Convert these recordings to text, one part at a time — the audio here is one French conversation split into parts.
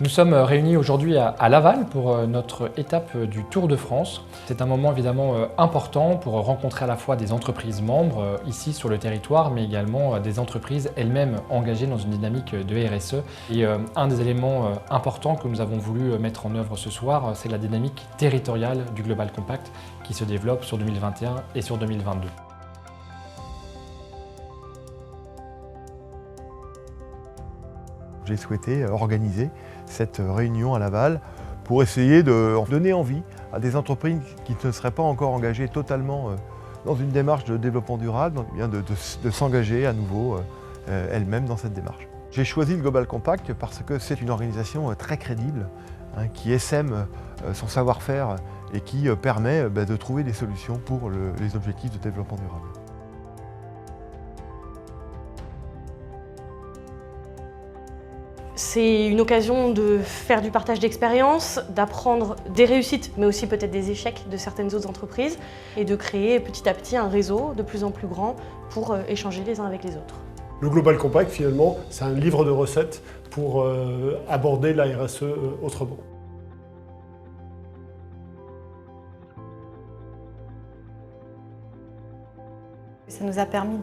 Nous sommes réunis aujourd'hui à Laval pour notre étape du Tour de France. C'est un moment évidemment important pour rencontrer à la fois des entreprises membres ici sur le territoire, mais également des entreprises elles-mêmes engagées dans une dynamique de RSE. Et un des éléments importants que nous avons voulu mettre en œuvre ce soir, c'est la dynamique territoriale du Global Compact qui se développe sur 2021 et sur 2022. J'ai souhaité organiser cette réunion à Laval pour essayer de donner envie à des entreprises qui ne seraient pas encore engagées totalement dans une démarche de développement durable, de s'engager à nouveau elles-mêmes dans cette démarche. J'ai choisi le Global Compact parce que c'est une organisation très crédible qui essaime son savoir-faire et qui permet de trouver des solutions pour les objectifs de développement durable. C'est une occasion de faire du partage d'expériences, d'apprendre des réussites, mais aussi peut-être des échecs de certaines autres entreprises, et de créer petit à petit un réseau de plus en plus grand pour échanger les uns avec les autres. Le Global Compact, finalement, c'est un livre de recettes pour aborder la RSE autrement. Ça nous a permis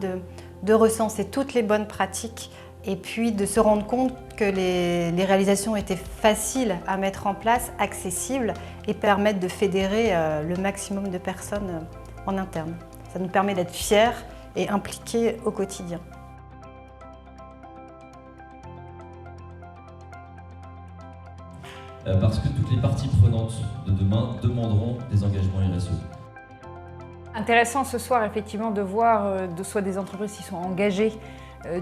de recenser toutes les bonnes pratiques et puis de se rendre compte que les réalisations étaient faciles à mettre en place, accessibles et permettent de fédérer le maximum de personnes en interne. Ça nous permet d'être fiers et impliqués au quotidien. Parce que toutes les parties prenantes de demain demanderont des engagements RSE. Intéressant ce soir effectivement de voir soit des entreprises qui sont engagées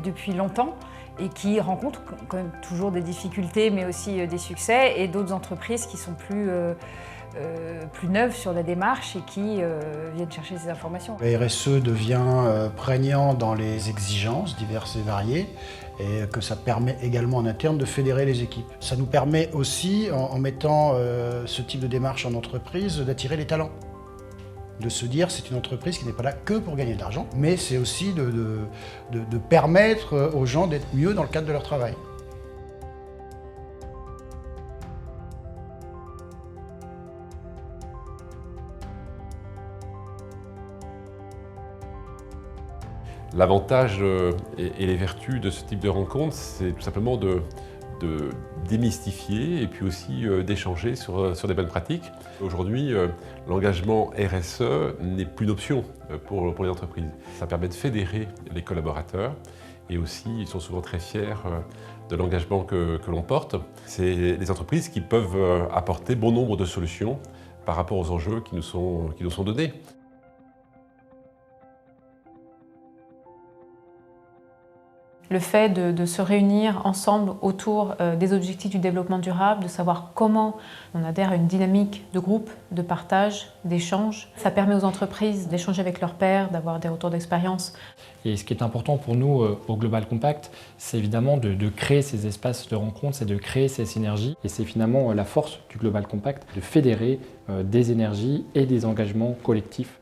depuis longtemps et qui rencontrent quand même toujours des difficultés mais aussi des succès, et d'autres entreprises qui sont plus neuves sur la démarche et qui viennent chercher ces informations. La RSE devient prégnant dans les exigences diverses et variées, et que ça permet également en interne de fédérer les équipes. Ça nous permet aussi, en mettant ce type de démarche en entreprise, d'attirer les talents. De se dire c'est une entreprise qui n'est pas là que pour gagner de l'argent, mais c'est aussi de permettre aux gens d'être mieux dans le cadre de leur travail. L'avantage et les vertus de ce type de rencontre, c'est tout simplement de démystifier et puis aussi d'échanger sur des bonnes pratiques. Aujourd'hui, l'engagement RSE n'est plus une option pour les entreprises. Ça permet de fédérer les collaborateurs et aussi ils sont souvent très fiers de l'engagement que l'on porte. C'est des entreprises qui peuvent apporter bon nombre de solutions par rapport aux enjeux qui nous sont donnés. Le fait de se réunir ensemble autour des objectifs du développement durable, de savoir comment on adhère à une dynamique de groupe, de partage, d'échange. Ça permet aux entreprises d'échanger avec leurs pairs, d'avoir des retours d'expérience. Et ce qui est important pour nous au Global Compact, c'est évidemment de créer ces espaces de rencontre, c'est de créer ces synergies. Et c'est finalement la force du Global Compact de fédérer des énergies et des engagements collectifs.